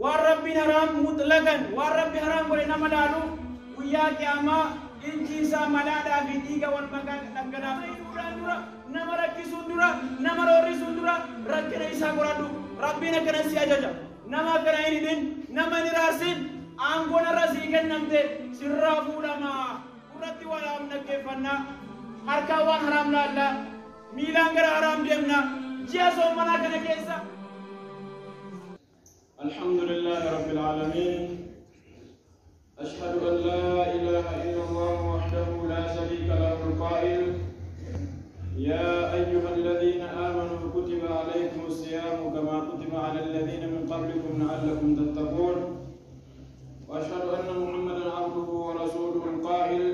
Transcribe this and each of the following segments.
والرب حرام مطلقا والرب حرام ولنا ملالو وياك أما إنتي ساملادا في ديكا والمكان نكنا نورا نمر كيسودورا نمر أوريسودورا ركنا إسا قرادو ربنا كنا سياجا نما كنا إندين نما نراسين أنغونا راسيكن نمته سرافودا ما قراتي ولا أمنا كيفنا أركاوان حرام لا ميلانغر حرام ديمنا جياسو منا كنا كيسا. الحمد لله رب العالمين. أشهد أن لا إله إلا الله وحده لا شريك له القائل يا أيها الذين آمنوا كتب عليكم الصيام كما كتب على الذين من قبلكم لعلكم تتقون. وأشهد أن محمدا عبده ورسوله القائل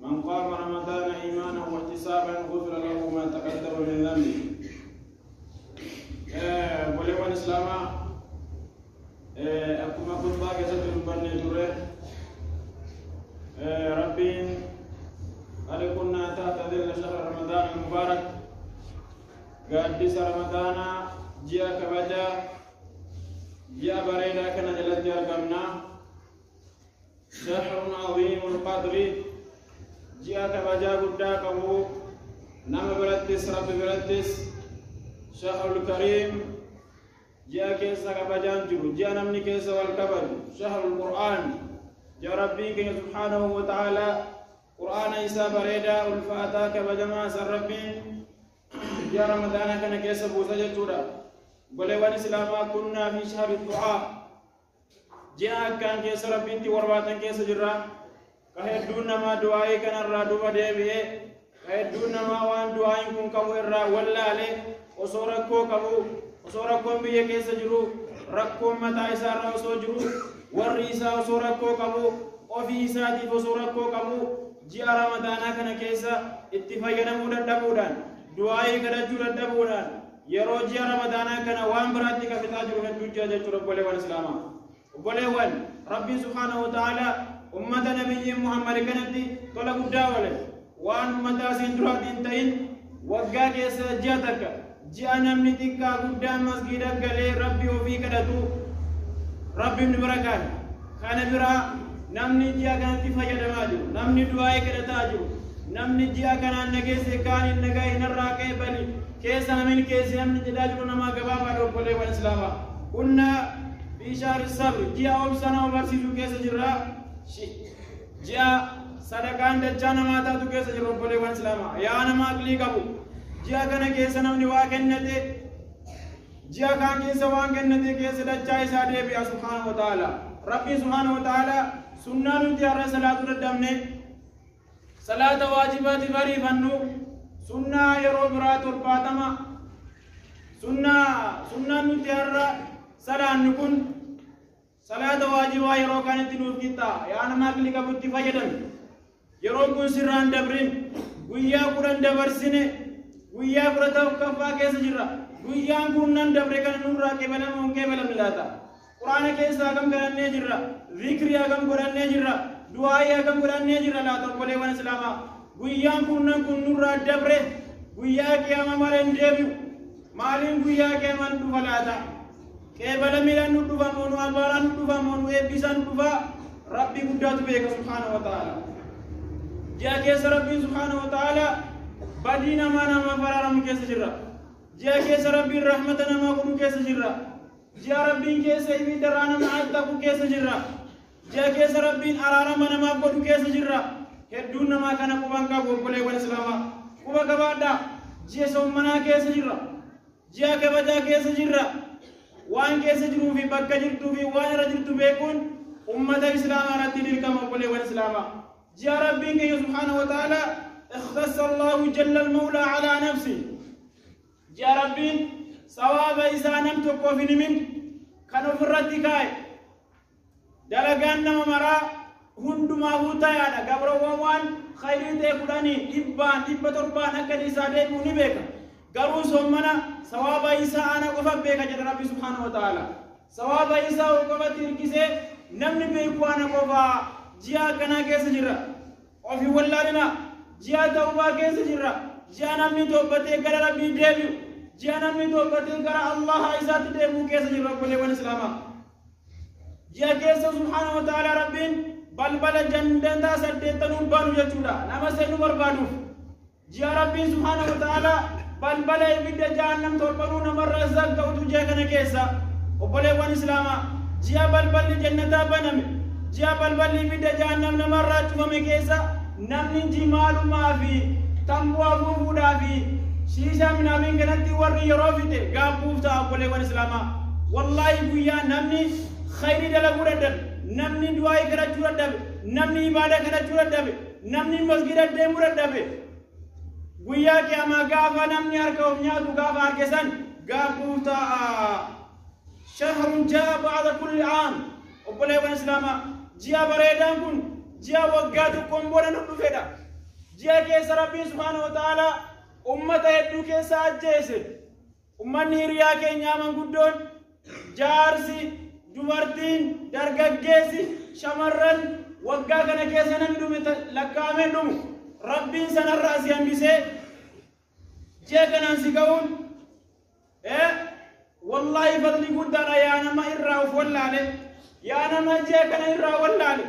من قام رمضان إيمانا واحتسابا غفر له ما تقدم من ذنبه. ولو الإسلام أكما كنت باقي ستر بني توري ربين ألكنا تحت ظل شهر رمضان المبارك قدس رمضان جاء كبجا جاء بريدا كان جلد يرقمنا شهر عظيم القدر جاء كبجا قدا كبو نم برتس رب برتس شهر الكريم جاء كيسا كبجان جرو جاء نمني كيسا والكبج شهر القرآن يا ربي سبحانه وتعالى قرآن إسا بريدا والفاتا كبجما سربين يا رمضان كان كيسا بوسا جتورا بلوان إسلاما كنا في شهر الدعاء جاء كان كيسا ربين تورواتا كيسا جرا كهدون ما دعائي كان الرادو بديبه كهدون ما وان دعائي كن كبو الرا ولا عليه وصوركو كبو وصوركم بيه كيسا جرو ركم متى إسا رأسو جرو ورئيسا وصوركو كبو وفي إساتي وصوركو كبو جاء رمضان كان كيسا اتفاقنا مودة دبودان دعائي كدجو دبودان يرو جاء رمضان كان وان براتي كفتاجر هدو جاجة رب وليوان إسلاما وليوان ربي سبحانه وتعالى أمة نبي محمد كانت طلق الدولة وان أمتا سندرات انتين وقا كيسا جاتك جاء نمني تكا قدام مسجد قلي ربي وفي كدتو ربي من بركان كان برا نمني جاء كانت فجد ماجو نمني دعائي كدتاجو نمني جاء كان نجيسي كان النجاي نراكي بني كيسا من كيسي نمني جداجو نما قبابا ربولي والإسلام كنا في شهر الصبر جاء أبسنا وبرسيسو كيسا جرا جاء صدقان دجانا ما تاتو كيسا جرا ربولي والإسلام يا نما أقلي قبو جاء كان كيسا نمني واكنتي جاء كان كيسا واكنتي كيسا دجاي سادي بيا سبحانه وتعالى ربي سبحانه وتعالى سنة نتيارة صلاة الدمني صلاة واجبات غريبانو سنة يرو برات الباتما سنة نتيارة صلاة نكون صلاة واجبة يرو كانت نوف كتا يعني ما كلي كبوتي فجدن يرو كون سران دبرين ويا قران دبرسينه ويا برتا كفا كيس جرا ويا كونن دبركن نورا كبل مون كبل ملاتا قرآن كيس أكم كرانة جرا ذكر أكم كرانة جرا دعاء أكم كرانة جرا لا تقبله ون سلاما ويا كونن كنورا دبره ويا كياما مالين دبيو مالين ويا كيامان دفلاتا كبل ميلان دفا مونو أباران دفا مونو إبسان دفا ربي قدرت بيك سبحانه وتعالى جاء كيس ربي سبحانه وتعالى بدينا ما نما فرارم كيس جرا جاء كيس ربي رحمتنا ما كم كيس جرا جاء ربي كيس يبي درانا ما أتاكو كيس جرا جاء كيس ربي أرارا ما نما بدو كيس جرا هدونا ما كنا كوبان كابو كله والسلام كوبا كبادا جاء سومنا كيس جرا جاء كبادا كيس جرا وان كيس جرو في بكجر تو في وان رجل تو بيكون أمة الإسلام رتي للكم كله والسلام جاء ربي كي سبحانه وتعالى اختص الله جل المولى على نفسه جاء ربي ثواب إذا نمت وفي نمين كانوا في الرتكاي دلقان نمرا هندما هوتا يادا قبروا وان خيري تيكولاني إبا تربان أكد إسا ديبوني بيكا قروا سومنا ثواب إذا أنا قفا بيكا جد ربي سبحانه وتعالى ثواب إذا وقفا تركسي نمني بيكوانا قفا جاء كنا كيس جرا وفي والله جاء توبا كيس جرا جاء نمني توبتي قرى ربي ديبيو جاء نمني توبتي قرى الله إذا تديبو كيس جرا كله والإسلام جيا كيسا سبحانه وتعالى ربين بلبل جندا سدتنون بانو جتودا نما سينو بربادو جيا ربين سبحانه وتعالى بلبل يبدا جهنم توربنو نمر رزق كوتو جيا كن كيسا وبله وان اسلاما جيا بلبل جنتا بنم جيا بلبل يبدا جهنم نمر راجو مكيسا نمن جمال ما في تموا فودا في شيشا من امين كنتي وري يروفيته غابوفتا وبله وان اسلاما والله بويا نمني خير دلغو ردب نمني دعاء كرجو ردب نمني عبادة كرجو ردب نمني مسجد ديمو ردب بويا كيما غافا نمني اركو نياتو غافا اركسان غابوتا شهر جاء بعد كل عام وبله وان اسلاما جيا بريدان كن جيا وغاتو كومبولا ندفدا جيا كيس ربي سبحانه وتعالى امته يدو كيس اجيس امني ريا كينيامن غدون جارسي dubartiin dargaggeessi shamarran waggaa kana keessa namni dhume lakkaa'amee dhumu rabbiin sanarraa si hambisee jee kanaan si ga'uun wallaahi fadli guddaadha yaa nama irraa of wallaale yaa nama jee kana irraa wallaale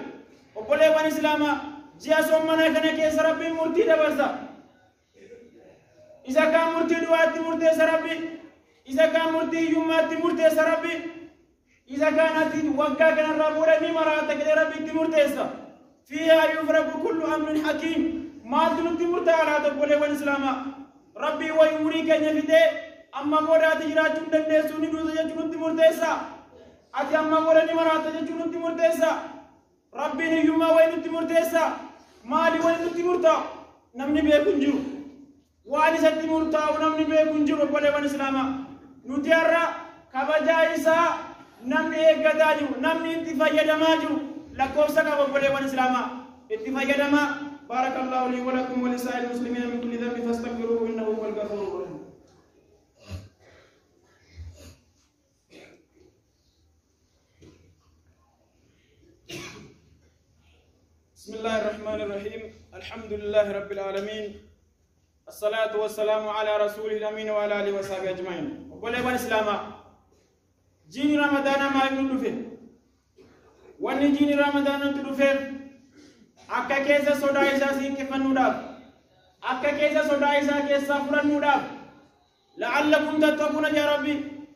obboleewwan islaamaa ji'a soommanaa kana keessa rabbiin murtii dabarsa isa kaan murtii du'aatti murteessa rabbi isa kaan murtii hiyyummaatti murteessa rabbi إذا كانت وقع كان الرابور نمرة كده ربي تمرتيسا فيها يفرق كل أمر حكيم ما تمرت على تقول والإسلام ربي ويوريك نفيده أما مرة تجرا جندن نسوني دوزة جنود تمرتيسا أتي أما مرة نمرة تجرا تمرتيسا ربي نيوما وين تمرتيسا مالي وين تمرتا نمني بيكونجو واني ستمرتا ونمني بيكونجو ربي والإسلام نتيارا كبجايسا namni eeggataa jiru namni itti fayyadamaa jiru lakkoofsa qaba obboleewwan islaamaa itti fayyadamaa baarakallahu lii wa lakum wa lisaa'il muslimiina min kulli dhanbin fastaghfiruhu innahu huwal ghafuurur rahiim بسم الله الرحمن الرحيم الحمد لله رب العالمين الصلاة والسلام على رسوله الأمين وعلى آله وصحبه أجمعين obboleewwan islaamaa جيني رمضان ما يندفع واني جيني رمضان ندفع أكا كيسا صدا إسا سين كفن ندف أكا كيسا صدا إسا كيسا فرن ندف لعلكم تتقون يا ربي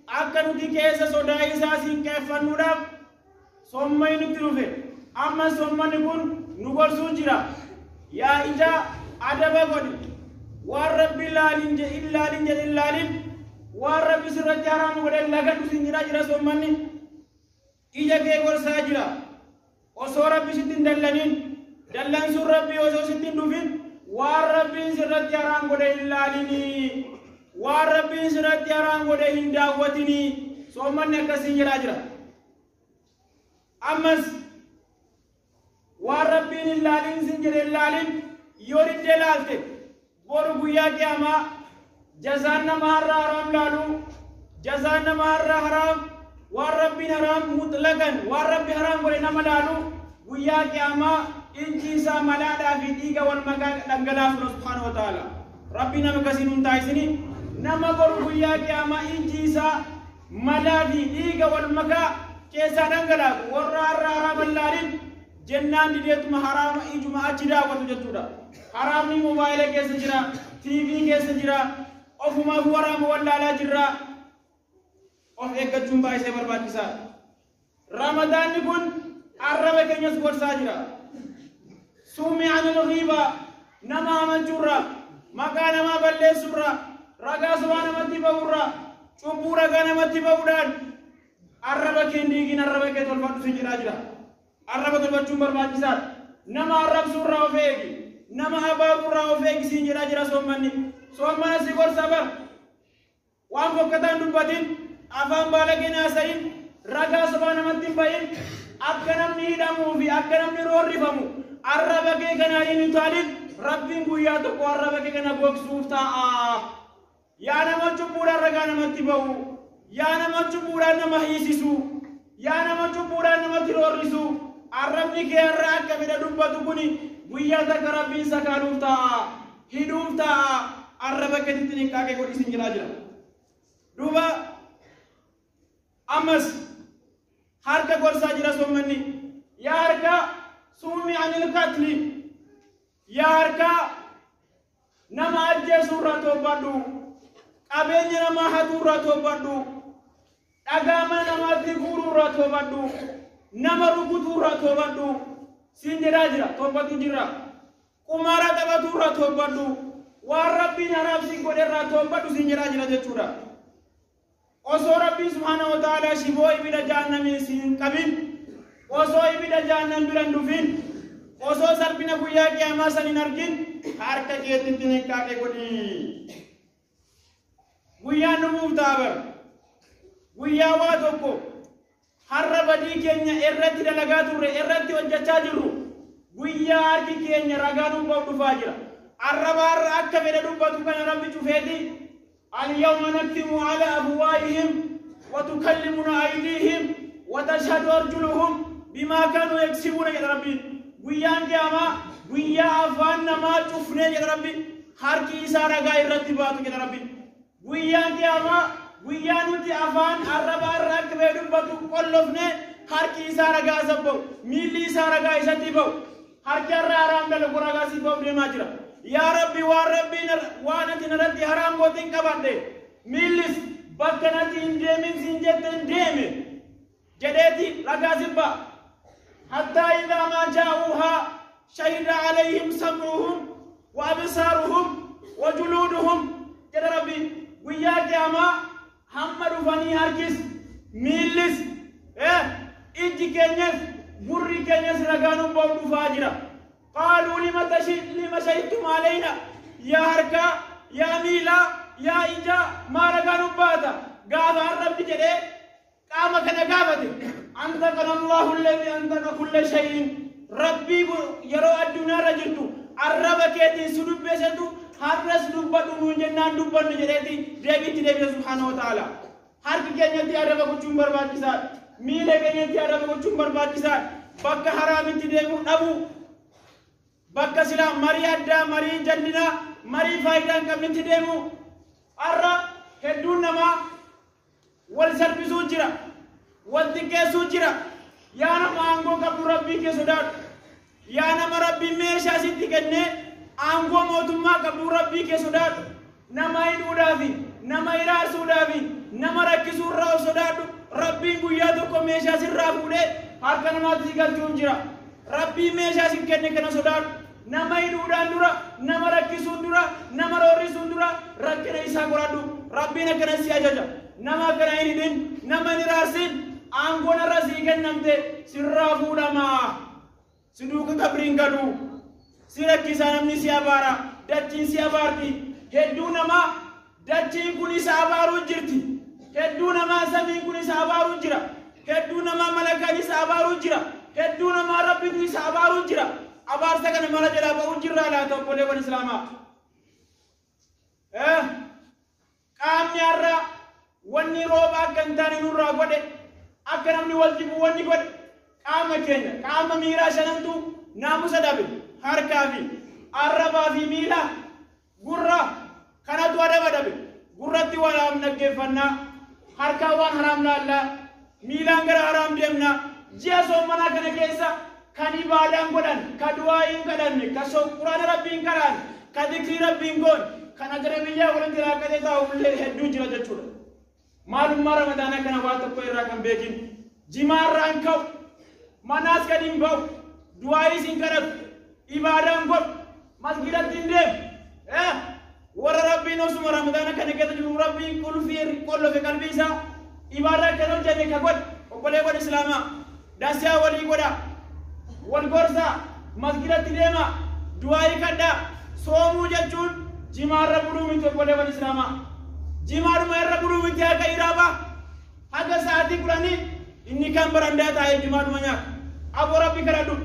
أكا ندي كيسا صدا إسا سين كفن ندف ثم يندفع أما ثم نكون نقول سجرا يا إجا أدبا قد والرب إلا لنجل warabbi sirratti haramu godhe lagadu sinjira jira sommanni ija kee gorsaa jira osoo rabbi sittin dallanin dallan sun rabbi osoo sittin dhufin waan rabbiin sirratti haram godhe hin laalini waan rabbiin sirratti haram godhe hin daawwatini sommanni akkasiin jiraa jira ammas waan rabbiin hin laalin sin jedhe hin laalin yoo diddee laalte boru guyyaa qiyaamaa جزانا مهر حرام لالو جزانا مهر حرام والرب حرام مطلقا والرب حرام ولنا ملالو ويا قياما انجيسا ملادا في ديغا والمكا دغلا سبحانه وتعالى ربنا مكسين تايسني نما غرو ويا قياما انجيسا ملا في ديغا والمكا كيسا دغلا ورا حرام لالين جنان ديت حرام اجما اجدا وتجتودا حرام ني موبايل كيس جرا تي في كيس جرا ofuma warama wallala jirra of eeggachuun baay'ee barbaachisaa ramadaanni kun arraba keenyas gorsaa jira suumi anil ghiiba nama amanchuurra maqaa namaa balleessuurra ragaa sobaa namatti ba'uurra cubbuu ragaa namatti ba'uudhaan arraba keen diigin arraba kee tolfadhu si jiraa jira arraba tolfachuun barbaachisaa nama arrabsuurraa of eegi nama abaabuurraa of eegi siin jiraa jira soommanni soomana si gorsa bar waan fokkataan dubbatin afaan baalagina sayin ragaa sobaa namatti bayin akka namni hidhamuu fi akka namni roorrifamu arraba kee kana hin utaalin rabbiin guyyaa tokko arraba kee kana gogsuuf ta'a yaa nama cubbuudhaan ragaa namatti ba'u yaa nama cubbuudhaan nama hiisisu yaa nama cubbuudhaan namatti roorrisu arrabni kee irraa akka fedha dubbatu kuni guyyaa takka rabbiin sakaaluuf ta'a hidhuuf ta'a arraba keetitti niqaaqee godhisin jiraa jira duuba ammas harka gorsaa jira somanni ya harka sumi anil qatli ya harka nama ajjeesu irraa toobadhu qabeenya namaa hatuu irraa toobadhu dhagaama namaatti guuruu irraa toobadhu nama rukutuu irraa toobadhu siin jedhaa jira toobatu jira qumaara taphatu irraa toobadhu waan rabbiin haraamsi godhe irraa toobadhu siin jedhaa jira jechuudha osoo rabbiin subhaanahu wa ta'aalaa shiboo ibidda jahannamii siin qabin osoo ibidda jahannam biran dhufin osoo salphina guyyaa qiyaamaa san hin argin harka keetitti niqqaaqe godhi guyyaan dhumuuf taabar guyyaa waa tokko har'a badii keenya irratti dalagaa turre irratti hojjechaa jirru guyyaa harki keenya ragaa nuuf dhufaa jira arrabaarra akka fedhe dubbatu kana rabbi cufeeti al-yawma naktimu ala afwaahihim wa tukallimuna aydiihim wa tashhadu arjuluhum bimaa kaanuu yaksibuuna jedha rabbiin guyyaan qiyaamaa guyyaa afaan namaa cufnee jedha rabbi harki isaa ragaa irratti baatu jedha rabbi guyyaan qiyaamaa guyyaa nuti afaan arrabaarra akka fedhe dubbatu qollofne harki isaa ragaa sabba'u miilli isaa ragaa isatti ba'u harki irraa haraam dalagu ragaa si ba'u deemaa jira yaa rabbi waan rabbiin waan ati narratti haraam gootiin qabadhe miillis bakka natti hin deemin siin jette hin deeme jedheeti ragaa sibba hattaa idaa maa jaa'uuhaa shahida alayhim sam'uhum wa absaaruhum wa juluuduhum jedha rabbi guyyaa qiyaamaa hamma dhufanii harkis miillis ijji keenyas gurri keenyas ragaanuun ba'u dhufaa jira qaaluu lima shahidtum alayna yaa harka yaa miila yaa ija maa ragaanuun baata gaafa rabbi jedhee qaama kana gaafate antaqana allahu alladhi antaqa kulla shay'in rabbii yeroo addunyaarra jirtu arraba keetiin si dubbeessetu har'as dubbadhu nuun jennaan dubbannu jedheeti deebiitti deebise subhaanahu wa ta'ala harki keenyatti arraba gochuun barbaachisaadha miila keenyatti arraba gochuun barbaachisaadha bakka haraamitti deemuu dhabu bakka silaa marii addaa marii jallinaa marii faayidaa hin qabnetti deemuu har'a hedduun namaa wal salphisuu jira wal xiqqeessuu jira yaa nama aangoo qabu rabbii kee sodaadhu yaa nama rabbii meeshaa sitti kennee aangoo mootummaa qabu rabbii kee sodaadhu nama hidhuudhaafi nama hiraarsuudhaafi nama rakkisuurraa of sodaadhu rabbiin guyyaa tokko meeshaa sirraa fuudhee harka namaatti si galchuun jira rabbii meeshaa si kenne kana sodaadhu nama hidhuudhaan dura nama rakkisuun dura nama roorrisuun dura rakkina isaa qoradhu rabbiin akkana si ajaja nama akkana hin hidhin nama hin hiraarsin aangoon irra sii kennamte sirraa fuudhamaa si duuka qabriin galuu si rakkisaa namni si abaara dachiin si abaarti hedduu namaa dachiin kun isa abaaruu jirti hedduu namaa samiin kun isa abaaruu jira hedduu namaa malakaan isa abaaruu jira hedduu namaa rabbitu isa abaaruu jira abaarsa kana mala jalaa ba'uu jirraa laata obboleewwan islaamaa qaamni har'a wanni rooba akka hin taane nurraa godhe akka namni wal jibu wanni godhe qaama keenya qaama miiraa shanantu naamusa dhabe harkaa fi arrabaa fi miila gurra kanatu adaba dhabe gurratti waan haraam dhaggeeffannaa harkaa waan haraam laallaa miilaan gara haraam deemnaa ji'a soommanaa kana keessa kan ibaadaan godhan ka du'aa'iin kadhanne ka quraana rabbiin kadhaan ka dhikrii rabbiin goon kan ajara biyyaa walitti raaqatee taa'ullee hedduu jira jechuudha maalummaa ramadaana kana waa tokko irraa kan beekin jimaarraan ka'u manaas kan hin ba'u du'aa'ii siin kadhatu ibaadaan godhu masgidatti hin deemu warra rabbiin osuma ramadaana kana keessa jiru rabbiin qulfii qollofe qalbii isaa ibaadaa kan hojjete ka godhe obboleewwan islaamaa dansaa walii godha wal gorsaa masgidatti deema du'aa'ii kadhaa soomuu jechuun jimaarra buluu miti obboleewwan islaamaa jimaadhuma irra buluu miti akka iraabaa haga sa'aatii kudhanii inni kan barandaa taa'ee jimaadhuma nyaata aboo rabbii kadhadhu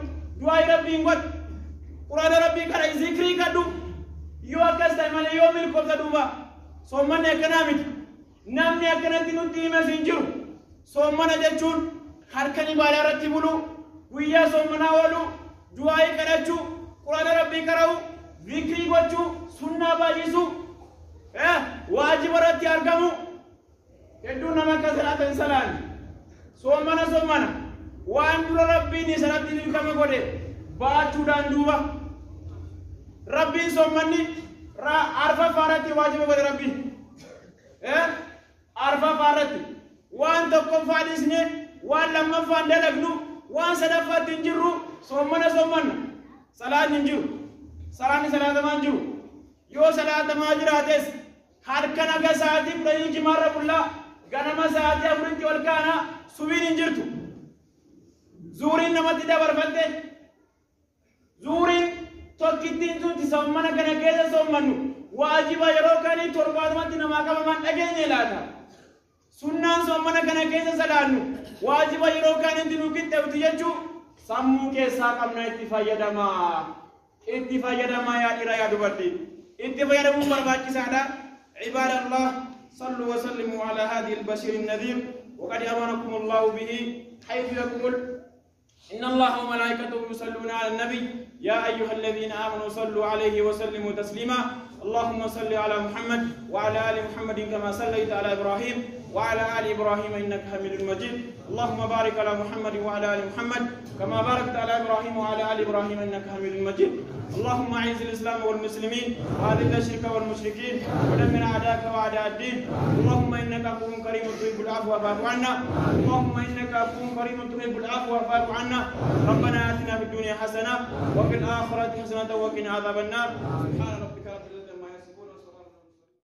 du'aa'ii rabbiin godhu quraana rabbii kadha zikrii kadhu yoo akkas ta'e malee yoo milkoofta duuba soommanni akkanaa miti namni akkanatti nutti himes hin jiru soommana jechuun harkan ibaadaa irratti buluu guyyaa soommanaa ooluu du'aa'ii kadhachuu quraana rabbii qara'uu zikrii gochuu sunnaa baay'isuu waajiba irratti argamu hedduu nama akka salaata hin salaanne soomana وأن ربي نسرت كما قد باتو داندوبا ربي سمني عرفة فارتي واجب قد ربي عرفة فارتي وأن تقوم فادسني وأن لما فاندلقنو وأن سدفت تنجرو سمنا صلاة ننجرو صلاة ما ننجرو يو صلاة ما جراتس harkana ga saati fudhanii jimaarra bullaa ganama saati afuritti wal kaana subiin hin jirtu zuuriin namatti dabarfatte zuuriin tokkittiin tuuti sommana kana keessa sommannu waajiba yeroo kanii torbaatamatti namaa qabaman dhageenye laata sunnaan sommana kana keessa salaannu waajiba yeroo kanitti nu qixxeewti jechuu sammuu keessaa qabna itti fayyadamaa yaa dhiira yaa dubartii itti fayyadamuun barbaachisaadha. عباد الله صلوا وسلموا على هذه البشير النذير وقد أمركم الله به حيث يقول إن الله وملائكته يصلون على النبي يا أيها الذين آمنوا صلوا عليه وسلموا تسليما اللهم صل على محمد وعلى آل محمد كما صليت على إبراهيم وعلى آل إبراهيم إنك حميد مجيد اللهم بارك على محمد وعلى آل محمد كما باركت على إبراهيم وعلى آل إبراهيم إنك حميد مجيد اللهم أعز الإسلام والمسلمين وأذل الشرك والمشركين ودمر أعداءك وأعداء الدين اللهم إنك عفو كريم تحب العفو فاعف عنا اللهم إنك عفو كريم تحب العفو فاعف عنا ربنا آتنا في الدنيا حسنة وفي الآخرة حسنة وقنا عذاب النار سبحان ربك رب العزة